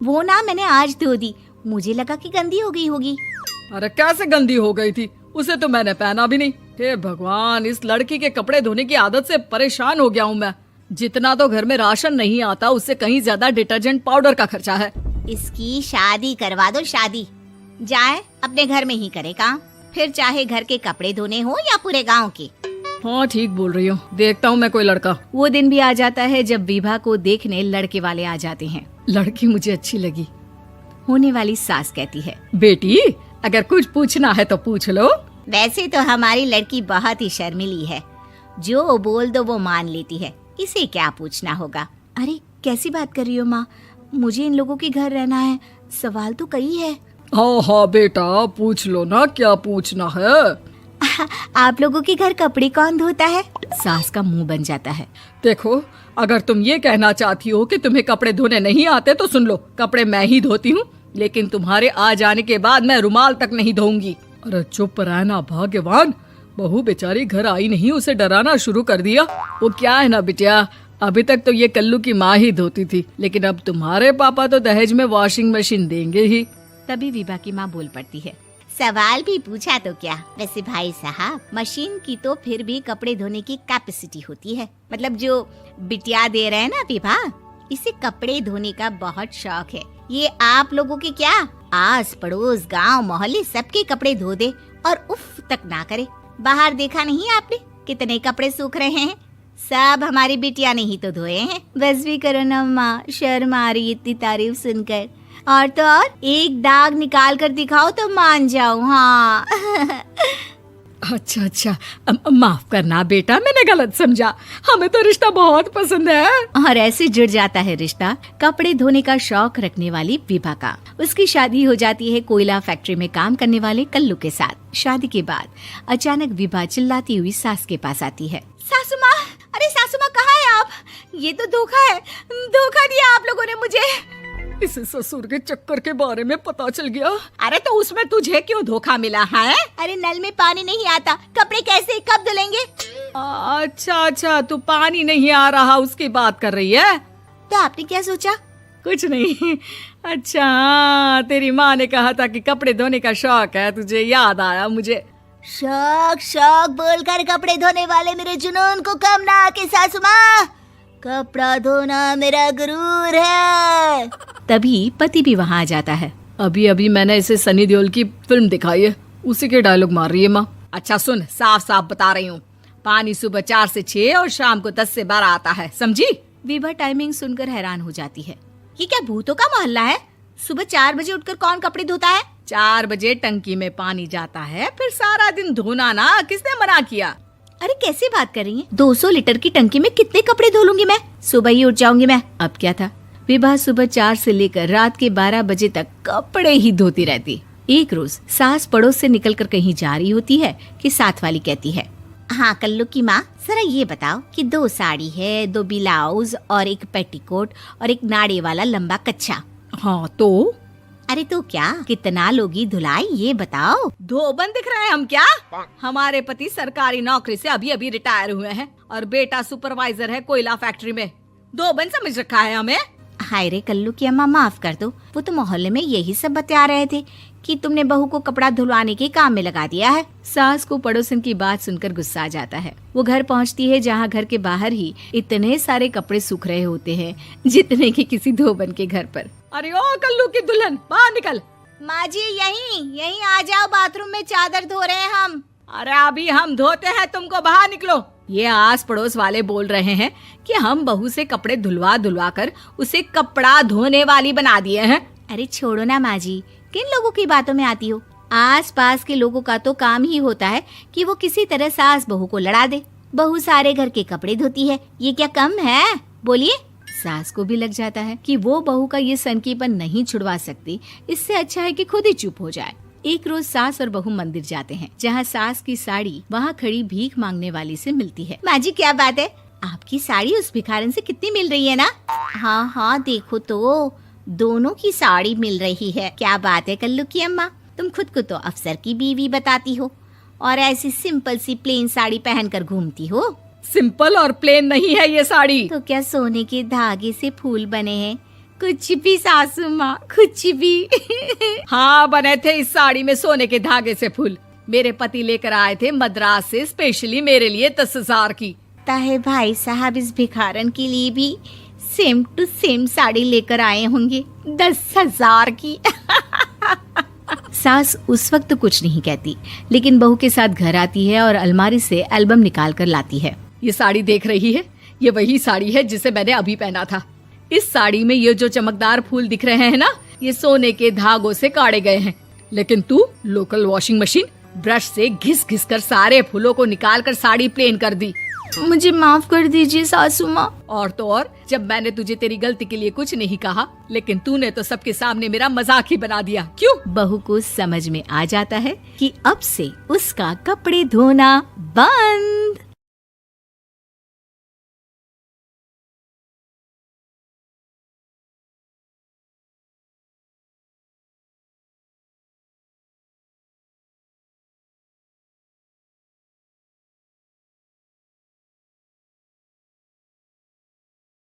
वो ना मैंने आज धो दी, मुझे लगा कि गंदी हो गई होगी। अरे कैसे गंदी हो गई थी, उसे तो मैंने पहना भी नहीं। हे भगवान, इस लड़की के कपड़े धोने की आदत से परेशान हो गया हूँ मैं। जितना तो घर में राशन नहीं आता, उससे कहीं ज्यादा डिटर्जेंट पाउडर का खर्चा है। इसकी शादी करवा दो, शादी। जाए अपने घर में ही करे काम, फिर चाहे घर के कपड़े धोने हो या पूरे गांव के। हाँ ठीक बोल रही हूँ, देखता हूँ मैं कोई लड़का। वो दिन भी आ जाता है जब विभा को देखने लड़के वाले आ जाते हैं। लड़की मुझे अच्छी लगी। होने वाली सास कहती है, बेटी अगर कुछ पूछना है तो पूछ लो। वैसे तो हमारी लड़की बहुत ही शर्मीली है, जो बोल दो वो मान लेती है, इसे क्या पूछना होगा। अरे कैसी बात कर रही हो माँ, मुझे इन लोगों के घर रहना है, सवाल तो कई है। हाँ हाँ बेटा, पूछ लो ना, क्या पूछना है। आप लोगों के घर कपड़े कौन धोता है? सास का मुंह बन जाता है। देखो, अगर तुम ये कहना चाहती हो कि तुम्हें कपड़े धोने नहीं आते तो सुन लो, कपड़े मैं ही धोती हूँ, लेकिन तुम्हारे आ जाने के बाद मैं रुमाल तक नहीं धोऊंगी। अरे चुप रहना भाग्यवान, बहू बेचारी घर आई नहीं, उसे डराना शुरू कर दिया। वो क्या है ना बिटिया, अभी तक तो ये कल्लू की माँ ही धोती थी, लेकिन अब तुम्हारे पापा तो दहेज में वॉशिंग मशीन देंगे ही। तभी विभा की माँ बोल पड़ती है, सवाल भी पूछा तो क्या। वैसे भाई साहब, मशीन की तो फिर भी कपड़े धोने की कैपेसिटी होती है। मतलब जो बिटिया दे रहे हैं ना विभा, इसे कपड़े धोने का बहुत शौक है। ये आप लोगों के क्या, आस पड़ोस गांव मोहल्ले सबके कपड़े धो दे और उफ तक ना करे। बाहर देखा नहीं आपने कितने कपड़े सूख रहे हैं, सब हमारी बिटिया ने ही तो धोए हैं। बस भी करो ना माँ, शर्म आ रही इतनी तारीफ सुनकर। और तो और एक दाग निकाल कर दिखाओ तो मान जाऊं। हाँ अच्छा, माफ करना बेटा, मैंने गलत समझा, हमें तो रिश्ता बहुत पसंद है। और ऐसे जुड़ जाता है रिश्ता कपड़े धोने का शौक रखने वाली विभा का। उसकी शादी हो जाती है कोयला फैक्ट्री में काम करने वाले कल्लू के साथ। शादी के बाद अचानक विभा चिल्लाती हुई सास के पास आती है, सासू माँ, अरे सासू माँ कहाँ है आप? ये तो धोखा है, धोखा दिया आप लोगों ने मुझे। इसे ससुर के चक्कर के बारे में पता चल गया। अरे तो उसमें तुझे क्यों धोखा मिला है? अरे नल में पानी नहीं आता, कपड़े कैसे कब धुलेंगे? अच्छा, तू पानी नहीं आ रहा उसकी बात कर रही है। तो आपने क्या सोचा? कुछ नहीं। अच्छा, तेरी माँ ने कहा था कि कपड़े धोने का शौक है तुझे, याद आया मुझे। शौक बोलकर कपड़े धोने वाले मेरे जुनून को कम ना आके सासू माँ, कपड़ा धोना मेरा गुरूर है। तभी पति भी वहाँ आ जाता है। अभी मैंने इसे सनी देओल की फिल्म दिखाई है, उसी के डायलॉग मार रही है माँ। अच्छा सुन, साफ साफ बता रही हूँ, पानी सुबह 4 से 6 और शाम को 10 से 12 आता है, समझी? विभा टाइमिंग सुनकर हैरान हो जाती है। ये क्या भूतों का मोहल्ला है? सुबह 4 बजे उठकर कौन कपड़े धोता है? 4 बजे टंकी में पानी जाता है, फिर सारा दिन धोना ना, किसने मना किया? अरे कैसी बात कर रही हैं? 200 लीटर की टंकी में कितने कपड़े धो लूंगी मैं? सुबह ही उठ जाऊंगी मैं। अब क्या था, विभा सुबह 4 से लेकर रात के 12 बजे तक कपड़े ही धोती रहती। एक रोज सास पड़ोस से निकलकर कहीं जा रही होती है कि साथ वाली कहती है, हाँ कल्लू की माँ, जरा ये बताओ कि 2 साड़ी है, 2 ब्लाउज और एक पेटीकोट और एक नाड़े वाला लंबा कच्छा। हाँ तो? अरे तो क्या, कितना लोगी धुलाई ये बताओ। धोबन दिख रहे हैं हम क्या? हमारे पति सरकारी नौकरी से अभी रिटायर हुए हैं और बेटा सुपरवाइजर है कोयला फैक्ट्री में। धोबन समझ रखा है हमें? हाय रे कल्लू की अम्मा, माफ कर दो, वो तो मोहल्ले में यही सब बता रहे थे कि तुमने बहू को कपड़ा धुलवाने के काम में लगा दिया है। सास को पड़ोसन की बात सुनकर गुस्सा आ जाता है। वो घर पहुंचती है जहां घर के बाहर ही इतने सारे कपड़े सूख रहे होते हैं जितने कि किसी धोबन के घर पर। अरे ओ कल्लू की दुल्हन, बाहर निकल। माँ जी यहीं आ जाओ, बाथरूम में चादर धो रहे हैं हम। अरे अभी हम धोते हैं, तुमको बाहर निकलो। ये आस पड़ोस वाले बोल रहे हैं कि हम बहू से कपड़े धुलवा कर उसे कपड़ा धोने वाली बना दिए हैं। अरे छोड़ो ना माँ जी, किन लोगों की बातों में आती हो? आस पास के लोगों का तो काम ही होता है कि वो किसी तरह सास बहू को लड़ा दे। बहू सारे घर के कपड़े धोती है, ये क्या कम है? बोलिए। सास को भी लग जाता है कि वो बहू का ये सनकीपन नहीं छुड़वा सकती, इससे अच्छा है कि खुद ही चुप हो जाए। एक रोज सास और बहू मंदिर जाते हैं, जहाँ सास की साड़ी वहाँ खड़ी भीख मांगने वाली से मिलती है। माँ जी क्या बात है, आपकी साड़ी उस भिखारन से कितनी मिल रही है ना? हाँ देखो तो, दोनों की साड़ी मिल रही है। क्या बात है कल्लू की अम्मा, तुम खुद को तो अफसर की बीवी बताती हो और ऐसी सिंपल सी प्लेन साड़ी पहनकर घूमती हो। सिंपल और प्लेन नहीं है ये साड़ी। तो क्या सोने के धागे से फूल बने हैं? कुछ भी सासू माँ, कुछ भी। हाँ, बने थे इस साड़ी में सोने के धागे से फूल। मेरे पति लेकर आए थे मद्रास से स्पेशली मेरे लिए 10,000 की। ताहे भाई साहब इस भिखारन के लिए भी सेम टू सेम साड़ी लेकर आए होंगे 10,000 की। सास उस वक्त कुछ नहीं कहती, लेकिन बहू के साथ घर आती है और अलमारी से एल्बम निकाल कर लाती है। ये साड़ी देख रही है, ये वही साड़ी है जिसे मैंने अभी पहना था। इस साड़ी में ये जो चमकदार फूल दिख रहे हैं ना, ये सोने के धागों से काढ़े गए हैं। लेकिन तू लोकल वॉशिंग मशीन ब्रश से घिस घिस कर सारे फूलों को निकाल कर साड़ी प्लेन कर दी। मुझे माफ कर दीजिए सासू माँ। और तो और, जब मैंने तुझे तेरी गलती के लिए कुछ नहीं कहा, लेकिन तूने तो सबके सामने मेरा मजाक ही बना दिया। क्यों? बहू को समझ में आ जाता है कि अब से उसका कपड़े धोना बंद।